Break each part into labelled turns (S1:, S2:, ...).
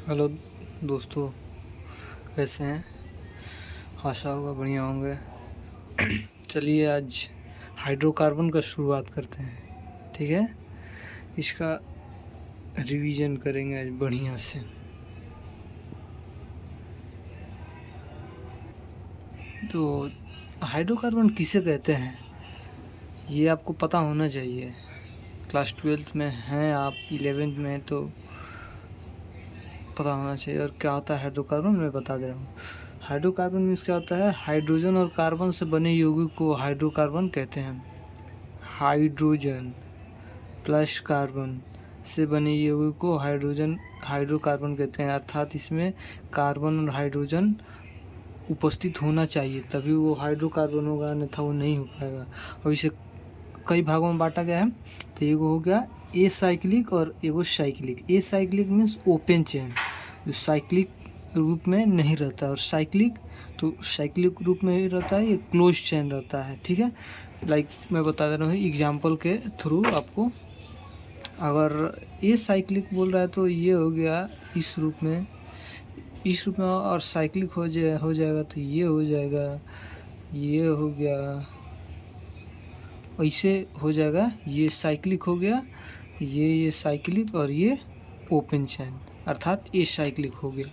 S1: Hello दोस्तों, कैसे हैं? आशा होगा बढ़िया होंगे। चलिए आज हाइड्रोकार्बन का शुरुआत करते हैं। ठीक है, इसका रिवीजन करेंगे आज बढ़िया से। तो हाइड्रोकार्बन किसे कहते हैं ये आपको पता होना चाहिए। क्लास 12th में हैं आप, 11th में तो पता होना चाहिए। और क्या होता है हाइड्रोकार्बन, मैं बता दे रहा हूँ। हाइड्रोकार्बन मीन्स क्या होता है? हाइड्रोजन और कार्बन से बने यौगिक को हाइड्रोकार्बन कहते हैं। हाइड्रोजन प्लस कार्बन से बने यौगिक को हाइड्रोकार्बन कहते हैं। अर्थात इसमें कार्बन और हाइड्रोजन उपस्थित होना चाहिए, तभी वो हाइड्रोकार्बन होगा, अन्यथा वो नहीं हो पाएगा। और इसे कई भागों में बांटा गया है। तो एगो हो गया ए साइक्लिक और एगो cyclic. A cyclic means open chain, जो साइक्लिक रूप में नहीं रहता, और साइक्लिक तो साइक्लिक रूप में ही रहता है, ये क्लोज चेन रहता है। ठीक है, लाइक मैं बता दे रहा हूँ एग्जाम्पल के थ्रू आपको। अगर ये साइक्लिक बोल रहा है तो ये हो गया इस रूप में, और साइक्लिक हो जाएगा तो ये हो जाएगा, ये हो गया, ऐसे हो जाएगा। ये साइक्लिक हो गया, ये साइक्लिक, और ये ओपन चेन अर्थात ये साइक्लिक हो गया।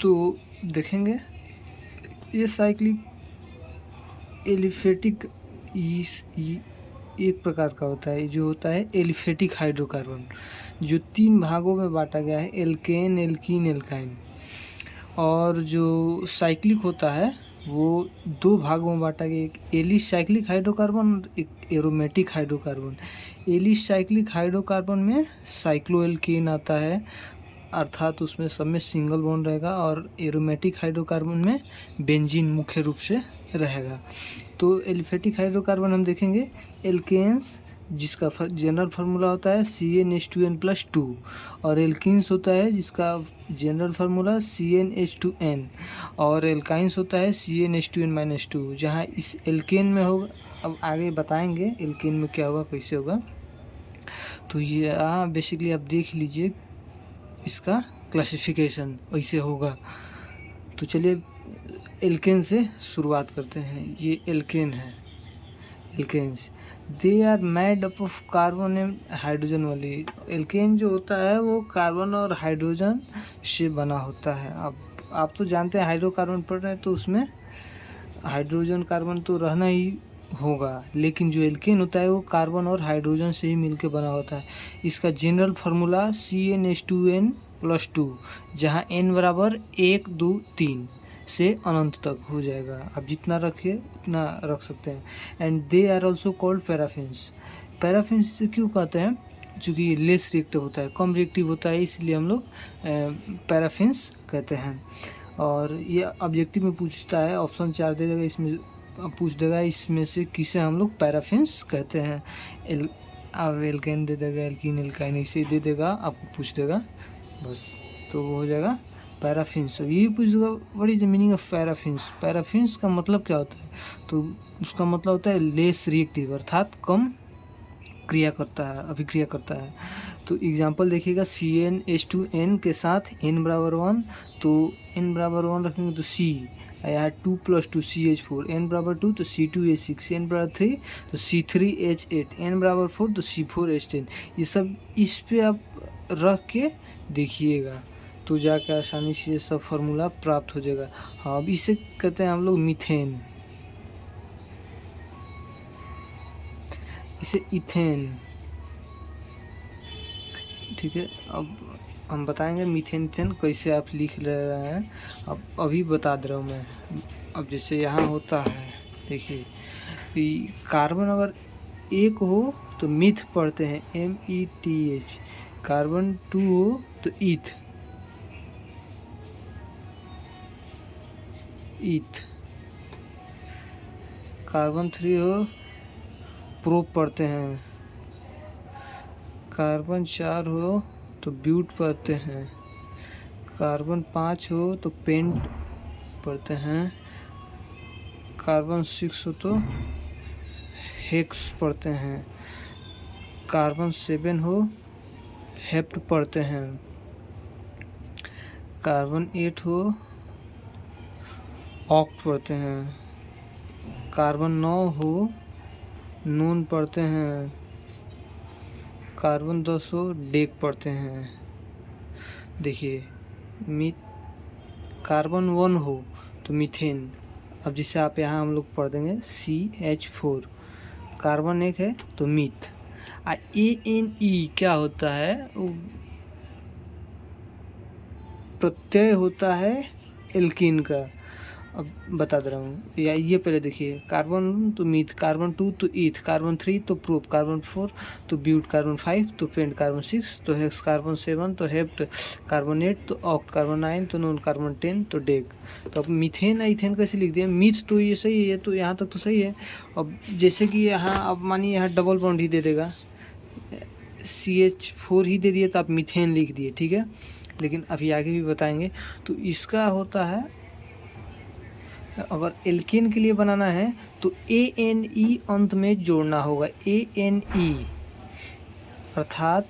S1: तो देखेंगे ये साइक्लिक एलिफेटिक एक प्रकार का होता है, जो होता है एलिफेटिक हाइड्रोकार्बन, जो 3 भागों में बांटा गया है, एल्केन, एल्कीन, एल्काइन। और जो साइक्लिक होता है वो 2 भागों में बांटा गया, एक एलिसाइक्लिक हाइड्रोकार्बन और एक एरोमेटिक हाइड्रोकार्बन। एलिसाइक्लिक हाइड्रोकार्बन में साइक्लोएल्केन आता है, अर्थात उसमें सब में सिंगल बॉन्ड रहेगा, और एरोमेटिक हाइड्रोकार्बन में बेंजीन मुख्य रूप से रहेगा। तो एलिफेटिक हाइड्रोकार्बन हम देखेंगे एल्केन्स, जिसका जनरल फार्मूला होता है CnH2n+2, और एल्कीन्स होता है जिसका जनरल फार्मूला CnH2n, और एल्काइंस होता है CnH2n-2। जहाँ इस एल्केन में होगा, अब आगे बताएंगे एल्केन में क्या होगा, कैसे होगा। तो ये बेसिकली आप देख लीजिए, इसका क्लासिफिकेशन ऐसे होगा। तो चलिए एल्केन से शुरुआत करते हैं। ये एल्केन है, alkanes they are made up of carbon and hydrogen वाली। एल्केन जो होता है वो कार्बन और हाइड्रोजन से बना होता है। अब आप तो जानते हैं हाइड्रोकार्बन पढ़ रहे हैं तो उसमें हाइड्रोजन कार्बन तो रहना ही होगा, लेकिन जो एल्केन होता है वो कार्बन और हाइड्रोजन से ही मिलकर बना होता है। इसका जनरल फार्मूला CnH2n+2, जहाँ n बराबर 1, 2, 3 से अनंत तक हो जाएगा। आप जितना रखिए उतना रख सकते हैं। And they are also called paraffins. Paraffins से क्यों कहते हैं? चूँकि ये लेस रिएक्टिव होता है, कम रिएक्टिव होता है, इसलिए हम लोग पैराफिन्स कहते हैं। और ये ऑब्जेक्टिव में पूछता है, ऑप्शन 4 दे देगा, इसमें पूछ देगा इसमें से किसे हम लोग पैराफिन्स कहते हैं। और एल्केन दे देगा, एल्कीन, एल्काइन ऐसे दे देगा, आपको पूछ देगा बस, तो वो हो जाएगा पैराफिन्स। ये पूछ देगा what is the meaning of paraffins. Paraffins का मतलब क्या होता है? तो उसका मतलब होता है लेस रिएक्टिव, अर्थात कम क्रिया करता है, अभिक्रिया करता है। तो एग्जांपल देखिएगा, CnH2n के साथ n बराबर 1, तो n बराबर 1 रखेंगे तो C, यहाँ 2 + 2 CH4, n बराबर 2 तो C2H6, n बराबर 3 तो C3H8, n बराबर 4 तो C4H10। ये सब इस पे आप रख के देखिएगा तो जाकर आसानी से ये सब फार्मूला प्राप्त हो जाएगा। हाँ, अब इसे कहते हैं हम लोग मीथेन, इसे इथेन। ठीक है, अब हम बताएंगे मीथेन इथेन कैसे आप लिख रहे हैं। अब अभी बता दे रहा हूँ मैं। अब जैसे यहाँ होता है, देखिए कार्बन अगर एक हो तो मीथ पढ़ते हैं, METH। कार्बन 2 हो तो ईथ, कार्बन 3 हो प्रोप पढ़ते हैं, कार्बन 4 हो तो ब्यूट पढ़ते हैं, कार्बन 5 हो तो पेंट पढ़ते हैं, कार्बन 6 हो तो हेक्स पढ़ते हैं, कार्बन 7 हो हेप्ट पढ़ते हैं, कार्बन 8 हो ऑक्ट पढ़ते हैं, कार्बन 9 हो नून पढ़ते हैं, कार्बन 10 हो डेक पढ़ते हैं। देखिए कार्बन 1 हो तो मीथेन, अब जिसे आप यहाँ हम लोग पढ़ देंगे CH4। कार्बन 1 है तो मीथ। ANE क्या होता है, वो प्रत्यय होता है एल्कीन का। अब बता दे रहा हूँ, या ये पहले देखिए, कार्बन 1 तो मीथ, कार्बन 2 तो ईथ, कार्बन 3 तो प्रोप, कार्बन 4 तो ब्यूट, कार्बन 5 तो पेंट, कार्बन 6 तो हेक्स, कार्बन 7 तो हेप्ट, कार्बन 8 तो ऑक्ट, कार्बन 9 तो नोन, कार्बन 10 तो डेक। तो अब मीथेन इथेन कैसे लिख दिया, मीथ तो ये सही है, तो यहाँ तक तो सही है। अब जैसे कि यहाँ अब मानिए यहाँ डबल बॉन्ड ही दे देगा, CH4 ही दे दिए तो आप मीथेन लिख दिए, ठीक है। लेकिन अभी आगे भी बताएंगे। तो इसका होता है, अगर एल्केन के लिए बनाना है तो ANE अंत में जोड़ना होगा, ANE, अर्थात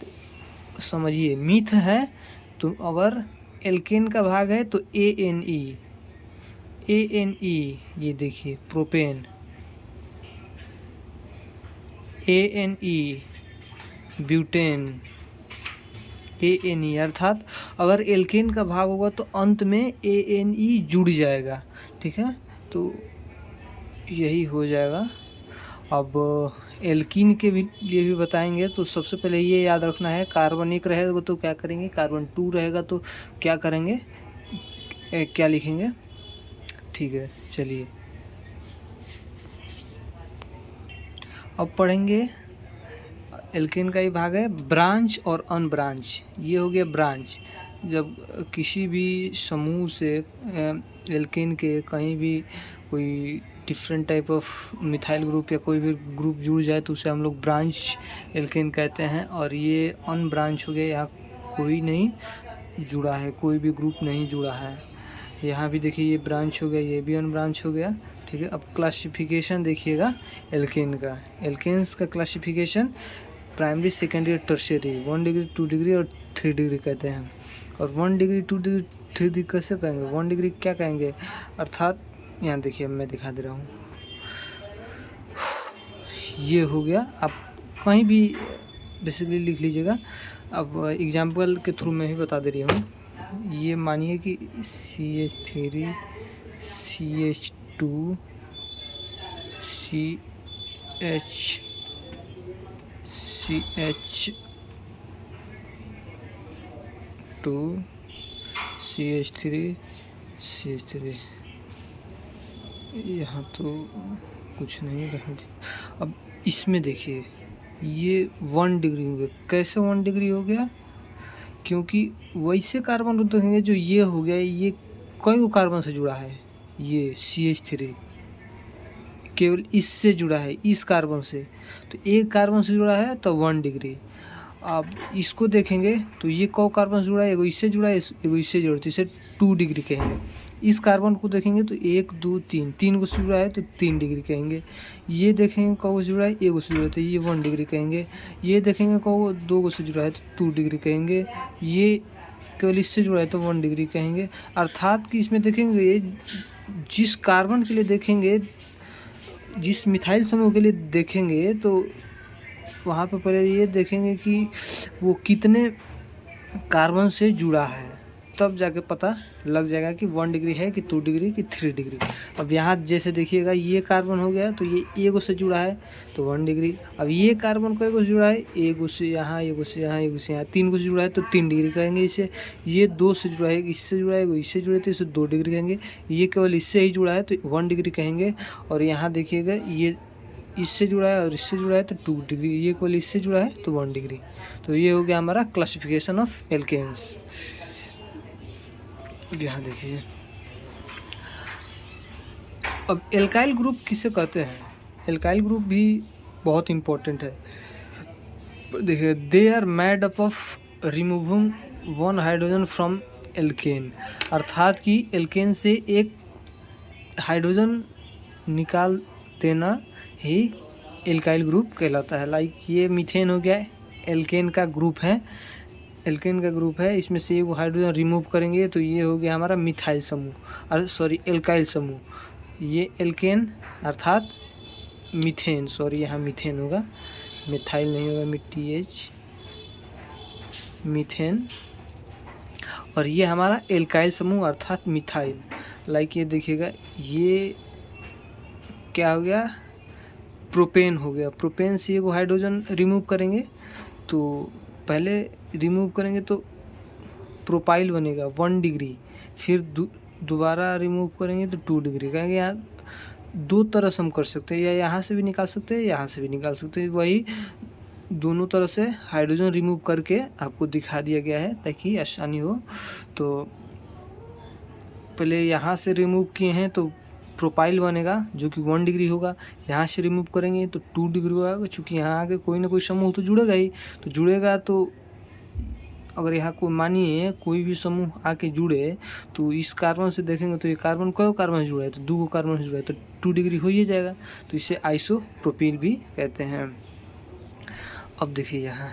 S1: समझिए मीथ है तो अगर एल्केन का भाग है तो ANE, ये देखिए प्रोपेन, ANE ब्यूटेन, ANE, अर्थात अगर एल्केन का भाग होगा तो अंत में ANE जुड़ जाएगा, ठीक है। तो यही हो जाएगा। अब एल्कीन के लिए भी बताएंगे, तो सबसे पहले ये याद रखना है, कार्बन 1 रहेगा तो क्या करेंगे, कार्बन 2 रहेगा तो क्या करेंगे, क्या लिखेंगे, ठीक है। चलिए अब पढ़ेंगे, एल्केन का ही भाग है ब्रांच और अनब्रांच। ये हो गया ब्रांच, जब किसी भी समूह से एल्केन के कहीं भी कोई different type of methyl group या कोई भी ग्रुप जुड़ जाए तो उसे हम लोग ब्रांच एल्केन कहते हैं। और ये अनब्रांच हो गया, यहाँ कोई नहीं जुड़ा है, कोई भी ग्रुप नहीं जुड़ा है। यहाँ भी देखिए ये ब्रांच हो गया, ये भी अनब्रांच हो गया, ठीक है। अब क्लासिफिकेशन देखिएगा एल्केन का, एल्केन्स का क्लासिफिकेशन प्राइमरी, सेकेंडरी और टर्शियरी, 1 डिग्री, 2 डिग्री और 3 डिग्री कहते हैं। और 1 डिग्री, 2 डिग्री, 3 डिग्री कैसे कहेंगे, 1 डिग्री क्या कहेंगे, अर्थात यहाँ देखिए मैं दिखा दे रहा हूँ, ये हो गया। आप कहीं भी बेसिकली लिख लीजिएगा। अब एग्जाम्पल के थ्रू मैं ही बता दे रही हूँ। ये मानिए कि CH3, CH2, CH2, CH3, CH3, यहाँ तो कुछ नहीं रहा। अब इसमें देखिए ये 1 डिग्री हो गया, कैसे 1 डिग्री हो गया, क्योंकि वैसे कार्बन देखेंगे जो ये हो गया, ये कई कार्बन से जुड़ा है, ये CH3 केवल इससे जुड़ा है, इस कार्बन से, तो एक कार्बन से जुड़ा है तो 1 डिग्री। अब इसको देखेंगे तो ये कौ कार्बन से जुड़ा है, एगो इससे जुड़ा है, एगो इससे जुड़ा है, तो इसे 2 डिग्री कहेंगे। इस कार्बन को देखेंगे तो 1 2 3, 3 को से जुड़ा है तो 3 डिग्री कहेंगे। ये देखेंगे कौ से जुड़ा है, एगो से जुड़ा है तो ये 1 डिग्री कहेंगे। ये देखेंगे कौ 2 से जुड़ा है तो 2 डिग्री कहेंगे। ये केवल इससे जुड़ा है तो 1 डिग्री कहेंगे। अर्थात कि इसमें देखेंगे जिस कार्बन के लिए देखेंगे, जिस मिथाइल समूह के लिए देखेंगे, तो वहाँ पे पहले ये देखेंगे कि वो कितने कार्बन से जुड़ा है, तब जाके पता लग जाएगा कि 1 डिग्री है कि 2 डिग्री कि 3 डिग्री। अब यहाँ जैसे देखिएगा ये कार्बन हो गया तो ये एगो से जुड़ा है तो 1 डिग्री। अब ये कार्बन को एगो से जुड़ा है, एगो से यहाँ, एगो से यहाँ, एगो से यहाँ, 3 को से जुड़ा है तो 3 डिग्री कहेंगे इसे। ये 2 से जुड़ा है, इससे जुड़ा है, इससे जुड़े तो इसे 2 डिग्री कहेंगे। ये केवल इससे ही जुड़ा है तो 1 डिग्री कहेंगे। और यहाँ देखिएगा ये इससे जुड़ा है और इससे जुड़ा है तो 2 डिग्री, ये केवल इससे जुड़ा है तो 1 डिग्री। तो ये हो गया हमारा क्लासिफिकेशन ऑफ एल्केन्स। यहाँ देखिए, अब एल्काइल ग्रुप किसे कहते हैं, एल्काइल ग्रुप भी बहुत इम्पोर्टेंट है। देखिए, they are made up of removing 1 hydrogen from alkane, अर्थात कि एल्केन से एक हाइड्रोजन निकाल देना ही एल्काइल ग्रुप कहलाता है। लाइक ये मीथेन हो गया, एल्केन का ग्रुप है, एल्केन का ग्रुप है, इसमें से एक हाइड्रोजन रिमूव करेंगे तो ये हो गया हमारा मिथाइल समूह, और सॉरी एल्काइल समूह। ये एल्केन अर्थात मीथेन, सॉरी यहाँ मीथेन होगा, मिथाइल नहीं होगा, TH मीथेन। और ये हमारा एल्काइल समूह अर्थात मिथाइल। लाइक ये देखिएगा, ये क्या हो गया, प्रोपेन हो गया। प्रोपेन से एक हाइड्रोजन रिमूव करेंगे तो पहले रिमूव करेंगे तो प्रोपाइल बनेगा 1 डिग्री, फिर दोबारा रिमूव करेंगे तो 2 डिग्री। कहेंगे यहाँ दो तरह से हम कर सकते हैं, या यहाँ से भी निकाल सकते हैं, यहाँ से भी निकाल सकते हैं। वही दोनों तरह से हाइड्रोजन रिमूव करके आपको दिखा दिया गया है ताकि आसानी हो। तो पहले यहाँ से रिमूव किए हैं तो प्रोपाइल बनेगा जो कि 1 डिग्री होगा। यहाँ से रिमूव करेंगे तो 2 डिग्री होगा, चूँकि यहाँ आगे कोई ना कोई समूह तो जुड़ेगा ही। तो जुड़ेगा तो अगर यहाँ को मानिए कोई भी समूह आके जुड़े तो इस कार्बन से देखेंगे तो ये कार्बन कई कार्बन से जुड़ा है, तो 2 कार्बन से जुड़ा है तो 2 डिग्री हो ही जाएगा। तो इसे आइसोप्रोपिल भी कहते हैं। अब देखिए यहाँ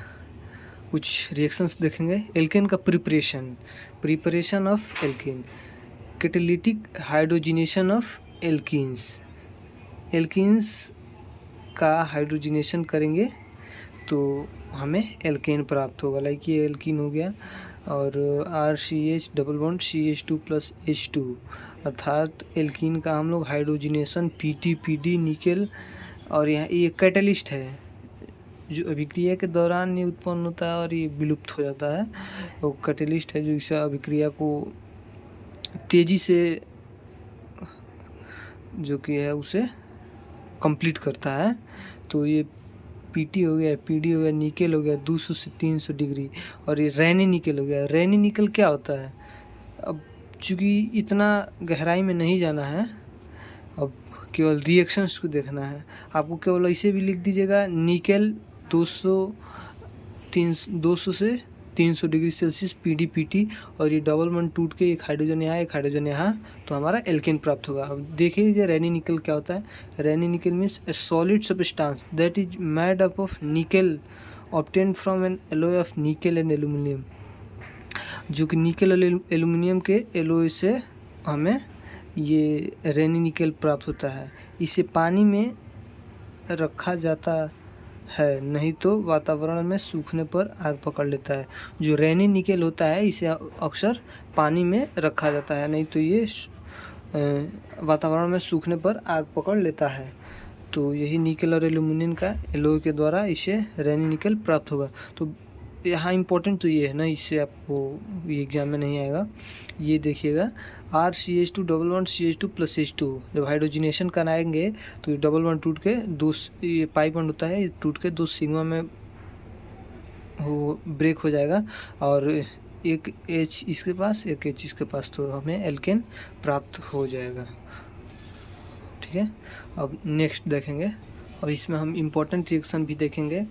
S1: कुछ रिएक्शंस देखेंगे। एल्केन का preparation of alkene, catalytic hydrogenation of alkenes. Alkenes का हाइड्रोजिनेशन करेंगे तो हमें एल्केन प्राप्त होगा। लाइक ये एल्कीन हो गया, और RCH double bond CH2 plus H2 अर्थात एल्कीन का हम लोग हाइड्रोजिनेशन PT निकेल। और यहाँ ये कैटलिस्ट है जो अभिक्रिया के दौरान ये उत्पन्न होता है और ये विलुप्त हो जाता है। वो कैटलिस्ट है जो इस अभिक्रिया को तेज़ी से जो कि है उसे कंप्लीट करता है। तो ये PT हो गया, PD हो गया, निकेल हो गया 200 से 300 डिग्री, और ये रैनी निकेल हो गया। रैनी निकेल क्या होता है, अब चूँकि इतना गहराई में नहीं जाना है, अब केवल रिएक्शंस को देखना है आपको। केवल ऐसे भी लिख दीजिएगा निकेल 200 से 300 डिग्री सेल्सियस PD PT, और ये डबल बॉन्ड टूट के एक हाइड्रोजन यहाँ एक हाइड्रोजन यहाँ, तो हमारा एल्केन प्राप्त होगा। अब देख लीजिए रैनी निकल क्या होता है। रैनी निकल means A solid substance that is made up of निकल obtained from N alloy of निकल एंड एल्यूमिनियम, जो कि निकल और एल्यूमिनियम के एलॉय से हमें ये रैनी निकल प्राप्त होता है। इसे पानी में रखा जाता है, नहीं तो वातावरण में सूखने पर आग पकड़ लेता है। जो रैनी निकेल होता है इसे अक्सर पानी में रखा जाता है, नहीं तो ये वातावरण में सूखने पर आग पकड़ लेता है। तो यही निकेल और एल्यूमिनियम का एलॉय के द्वारा इसे रैनी निकेल प्राप्त होगा। तो यहाँ इम्पोर्टेंट तो ये है ना, इससे आपको ये एग्जाम में नहीं आएगा। ये देखिएगा RCH2 double bond CH2 plus H2 जब हाइड्रोजिनेशन कराएंगे तो ये डबल बॉन्ड टूट के दो, ये पाई बॉन्ड होता है, ये टूट के 2 सिग्मा में वो ब्रेक हो जाएगा, और एक H इसके पास एक H इसके पास, तो हमें एल्केन प्राप्त हो जाएगा। ठीक है, अब नेक्स्ट देखेंगे। अब इसमें हम इम्पोर्टेंट रिएक्शन भी देखेंगे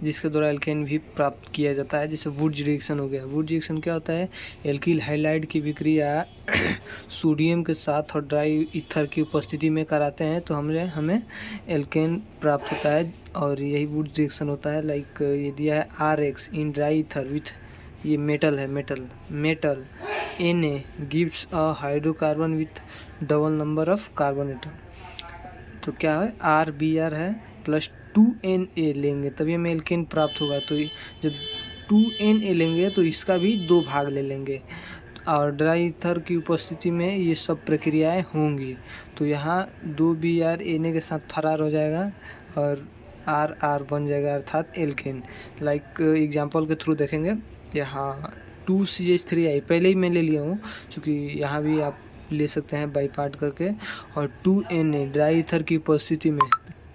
S1: जिसके द्वारा एल्केन भी प्राप्त किया जाता है, जैसे वुड्स रिएक्शन हो गया। वुड्स रिएक्शन क्या होता है, एल्किल हाइलाइड की विक्रिया सोडियम के साथ और ड्राई ईथर की उपस्थिति में कराते हैं तो हमें एल्केन प्राप्त होता है, और यही वुड्स रिएक्शन होता है। लाइक ये दिया है RX in dry ether with, ये मेटल है, metal Na gives a hydrocarbon with double number of carbon atom. तो क्या है, RBr है प्लस 2Na लेंगे तभी हमें एल्केन प्राप्त होगा। तो जब 2Na लेंगे तो इसका भी 2 भाग ले लेंगे, और ड्राई ईथर की उपस्थिति में ये सब प्रक्रियाएं होंगी। तो यहाँ 2Br Na के साथ फरार हो जाएगा और RR बन जाएगा अर्थात एल्केन। लाइक एग्जांपल के थ्रू देखेंगे। यहाँ 2CH3I पहले ही मैं ले लिया हूँ, क्योंकि यहाँ भी आप ले सकते हैं बाई पार्ट करके, और 2Na ड्राई ईथर की उपस्थिति में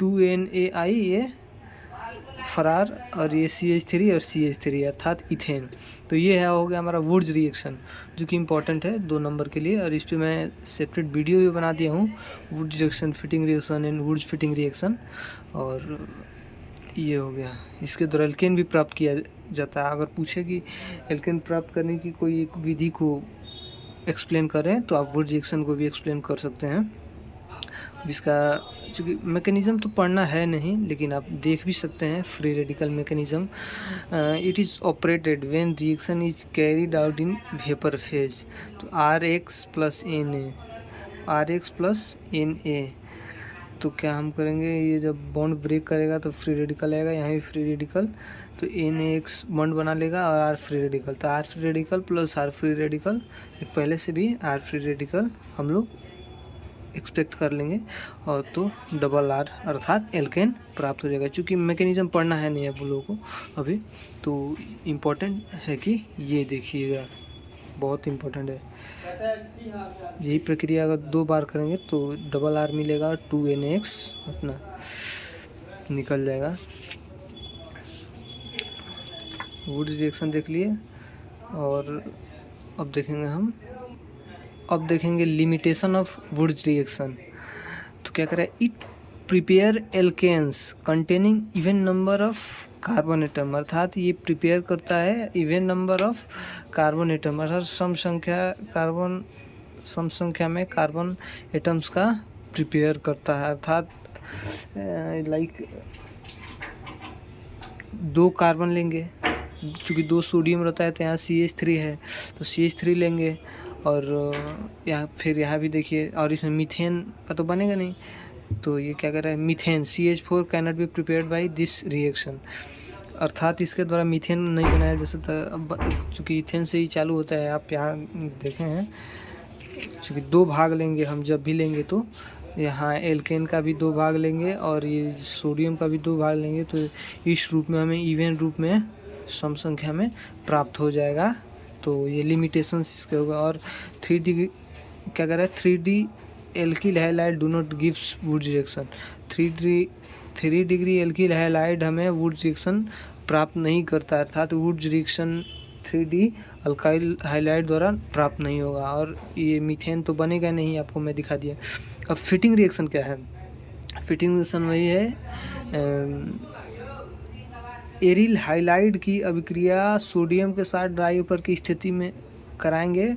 S1: 2NaI ये फरार, और ये CH3 और CH3 अर्थात इथेन। तो ये है हो गया हमारा वुड्स रिएक्शन, जो कि इम्पोर्टेंट है 2 नंबर के लिए, और इस पर मैं सेपरेट वीडियो भी बना दिया हूँ, Wurtz reaction, Fittig reaction and Wurtz Fittig reaction. और ये हो गया, इसके द्वारा एल्केन भी प्राप्त किया जाता है। अगर पूछे कि एल्केन प्राप्त करने की कोई एक विधि को एक्सप्लेन करें तो आप वुड्स रिएक्शन को भी एक्सप्लेन कर सकते हैं। इसका चूँकि मैकेनिज़्म तो पढ़ना है नहीं, लेकिन आप देख भी सकते हैं free radical mechanism. It is operated when reaction is carried out in vapour phase. तो Rx प्लस Na, तो क्या हम करेंगे, ये जब बॉन्ड ब्रेक करेगा तो फ्री रेडिकल आएगा, यहाँ भी फ्री रेडिकल, तो NaX बॉन्ड बना लेगा और R फ्री रेडिकल, तो R free radical plus R free radical, एक पहले से भी R फ्री रेडिकल हम लोग एक्सपेक्ट कर लेंगे, और तो डबल R अर्थात एल्केन प्राप्त हो जाएगा। क्योंकि मैकेनिज़्म पढ़ना है नहीं आप लोगों को अभी, तो इम्पोर्टेंट है कि ये देखिएगा, बहुत इम्पोर्टेंट है। यही प्रक्रिया अगर 2 बार करेंगे तो डबल R मिलेगा, 2NaX अपना निकल जाएगा। वुड रिएक्शन देख लिए, और अब देखेंगे लिमिटेशन ऑफ वुड्स रिएक्शन। तो क्या करें, it prepare alkanes containing even number of carbon atom, अर्थात ये प्रिपेयर करता है even number of carbon atom, अर्थात सम संख्या में कार्बन एटम्स का प्रिपेयर करता है, अर्थात लाइक 2 कार्बन लेंगे, चूँकि 2 सोडियम रहता है तो यहाँ CH3 है तो CH3 लेंगे, और यहाँ भी देखिए, और इसमें मीथेन का तो बनेगा नहीं, तो ये क्या कर रहा है, methane CH4 cannot be prepared by this reaction, अर्थात इसके द्वारा मीथेन नहीं बनाया जा सकता। अब चूँकि इथेन से ही चालू होता है, आप यहाँ देखे हैं, चूँकि 2 भाग लेंगे हम जब भी लेंगे, तो यहाँ एल्केन का भी 2 भाग लेंगे और ये सोडियम का भी 2 भाग लेंगे, तो इस रूप में हमें इवन रूप में सम संख्या में प्राप्त हो जाएगा। तो ये लिमिटेशंस इसके होगा। और 3D क्या कर रहा है, 3D alkyl halide do not gives would reaction, 3 degree alkyl halide हमें वुड रिएक्शन प्राप्त नहीं करता, अर्थात would reaction 3D alkyl halide द्वारा प्राप्त नहीं होगा, और ये मीथेन तो बनेगा नहीं, आपको मैं दिखा दिया। अब फिटिंग रिएक्शन क्या है, फिटिंग रिएक्शन वही है, एरिल हाइलाइड की अभिक्रिया सोडियम के साथ डाईईपर की स्थिति में कराएंगे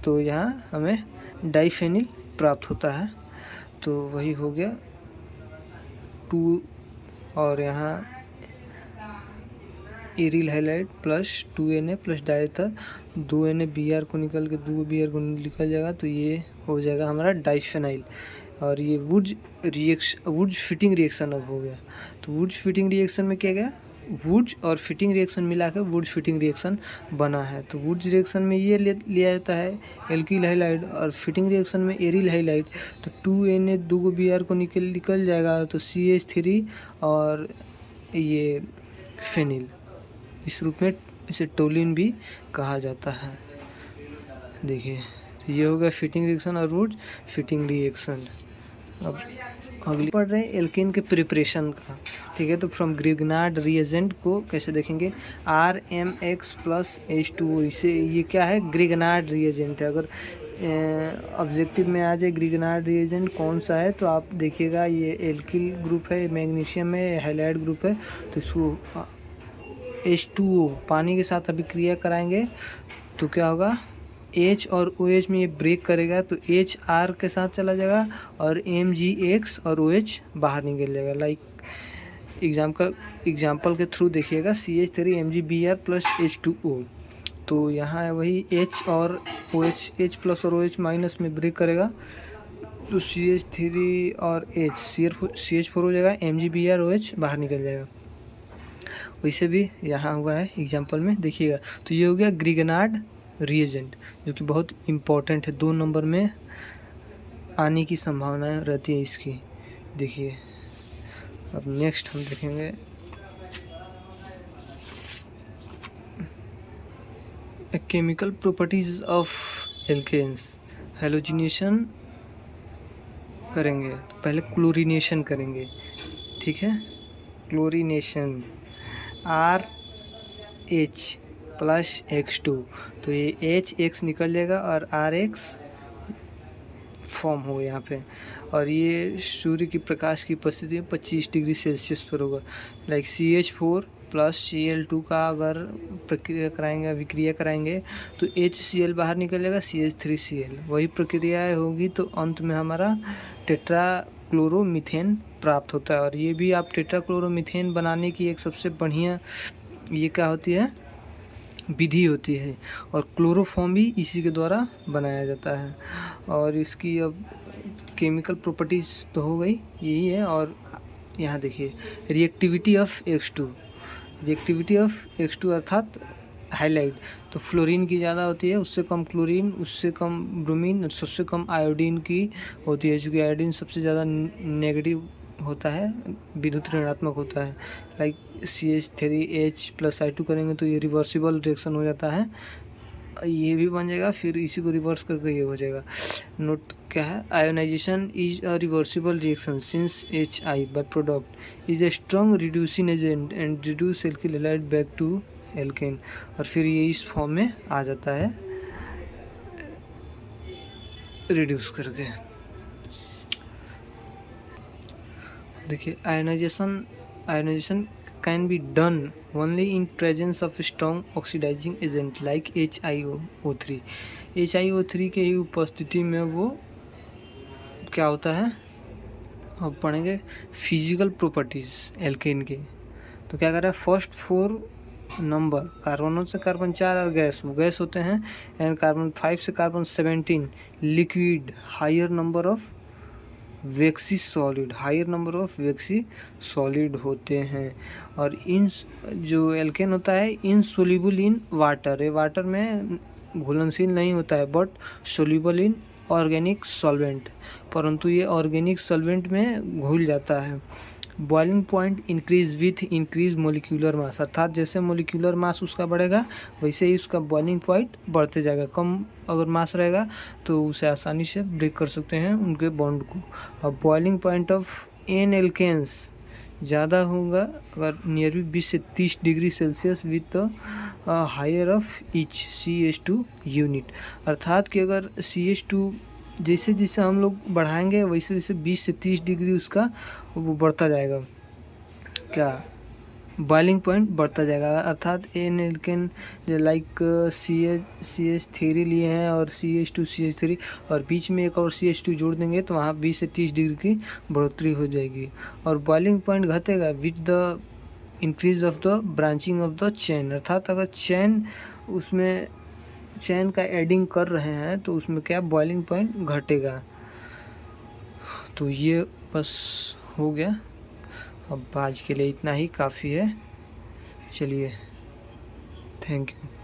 S1: तो यहाँ हमें डाइफेनिल प्राप्त होता है। तो वही हो गया 2, और यहाँ aryl halide plus 2Na plus dry ether, 2Na को निकल के 2Br को निकल जाएगा, तो ये हो जाएगा हमारा डाइफेनाइल। और ये वुड्स फिटिंग रिएक्शन अब हो गया। तो वुड्स फिटिंग रिएक्शन में क्या गया, वुड्स और फिटिंग रिएक्शन मिला कर वुड्स फिटिंग रिएक्शन बना है। तो वुड्स रिएक्शन में ये लिया जाता है एल्किल हाइलाइड, और फिटिंग रिएक्शन में एरिल हाइलाइड, तो 2Na 2Br को निकल जाएगा, तो CH3 और ये फेनिल, इस रूप में इसे टोलिन भी कहा जाता है। देखिए, तो ये हो गया फिटिंग रिएक्शन और वुड्स फिटिंग रिएक्शन। अब अगली पढ़ रहे हैं एल्केन के प्रिपरेशन का, ठीक है। तो फ्रॉम ग्रिग्नार्ड रिएजेंट को कैसे देखेंगे, RMX प्लस H2O, इसे ये क्या है, ग्रिग्नार्ड रिएजेंट है। अगर ऑब्जेक्टिव में आ जाए ग्रिग्नार्ड रिएजेंट कौन सा है, तो आप देखिएगा ये एल्किल ग्रुप है, मैग्नीशियम में हाइलाइड ग्रुप है, तो इसको H2O पानी के साथ अभिक्रिया कराएंगे तो क्या होगा, H और OH में ये ब्रेक करेगा, तो H R के साथ चला जाएगा और MgX और OH बाहर निकल जाएगा। लाइक एग्जाम्पल के थ्रू देखिएगा, CH3 MgBr प्लस H2O, तो यहाँ है वही H और OH, H प्लस और OH माइनस में ब्रेक करेगा, तो CH3 और CH4 हो जाएगा, MgBr OH बाहर निकल जाएगा। वैसे भी यहाँ हुआ है एग्जाम्पल में, देखिएगा। तो ये हो गया ग्रिग्नार्ड रिएजेंट, जो कि बहुत इम्पोर्टेंट है, 2 नंबर में आने की संभावना रहती है इसकी। देखिए, अब नेक्स्ट हम देखेंगे chemical properties of alkanes. Halogenation करेंगे, तो पहले क्लोरीनेशन करेंगे, ठीक है। क्लोरीनेशन RH प्लस X2, तो ये HX निकल जाएगा और RX फॉर्म हो यहाँ पे, और ये सूर्य की प्रकाश की उपस्थिति में 25 डिग्री सेल्सियस पर होगा। लाइक CH4 प्लस Cl2 का अगर अभिक्रिया कराएंगे तो HCl बाहर निकल जाएगा, CH3Cl, वही प्रक्रिया होगी, तो अंत में हमारा टेट्रा टेट्राक्लोरोमीथेन प्राप्त होता है। और ये भी आप टेट्राक्लोरोमीथेन बनाने की एक सबसे बढ़िया ये क्या होती है, विधि होती है। और क्लोरोफॉर्म भी इसी के द्वारा बनाया जाता है। और इसकी अब केमिकल प्रॉपर्टीज़ तो हो गई, यही है। और यहाँ देखिए reactivity of X2, reactivity of X2 अर्थात हाइलाइट, तो फ्लोरीन की ज़्यादा होती है, उससे कम क्लोरीन, उससे कम ब्रोमीन, सबसे कम आयोडीन की होती है। चूँकि आयोडीन सबसे ज़्यादा नेगेटिव होता है, विद्युत ऋणात्मक होता है। लाइक CH3H+I2 करेंगे तो ये रिवर्सिबल रिएक्शन हो जाता है, ये भी बन जाएगा, फिर इसी को रिवर्स करके ये हो जाएगा। नोट क्या है, ionisation is a reversible reaction since HI by product is a strong reducing agent and reduce alkyl halide back to alkane. और फिर ये इस फॉर्म में आ जाता है रिड्यूस करके। देखिए ionization can be done only in presence of strong oxidizing agent like HiO3। HiO3 के ही उपस्थिति में वो क्या होता है, अब पढ़ेंगे फिजिकल प्रॉपर्टीज एल्केन के। तो क्या कर रहा है, फर्स्ट 4 नंबर कार्बनों से कार्बन 4 और गैस, वो गैस होते हैं। एंड कार्बन 5 से carbon 17 liquid, higher number of waxy solid, higher number of waxy solid होते हैं। और इन जो एल्केन होता है इनसोल्यूबल इन वाटर, ये वाटर में घुलनशील नहीं होता है, but soluble in organic solvent, परंतु ये ऑर्गेनिक सॉल्वेंट में घुल जाता है। Boiling point increase with increase molecular mass, अर्थात जैसे मोलिकुलर मास उसका बढ़ेगा वैसे ही उसका बॉइलिंग पॉइंट बढ़ते जाएगा। कम अगर मास रहेगा तो उसे आसानी से ब्रेक कर सकते हैं उनके बॉन्ड को। अब boiling point of an alkanes ज़्यादा होगा अगर नियरली 20 से 30 degree Celsius with higher of each CH2 unit, अर्थात कि अगर CH2 जैसे जैसे हम लोग बढ़ाएंगे वैसे वैसे 20 से 30 डिग्री उसका वो बढ़ता जाएगा, क्या बॉइलिंग पॉइंट बढ़ता जाएगा। अर्थात एन एल्केन लाइक CH3 लिए हैं और CH2CH3 और बीच में एक और CH2 जोड़ देंगे तो वहाँ 20 से 30 डिग्री की बढ़ोतरी हो जाएगी। और बॉइलिंग पॉइंट घटेगा with the increase of the branching of the chain, अर्थात अगर चैन का एडिंग कर रहे हैं तो उसमें क्या बॉइलिंग पॉइंट घटेगा। तो ये बस हो गया, अब आज के लिए इतना ही काफ़ी है। चलिए, थैंक यू।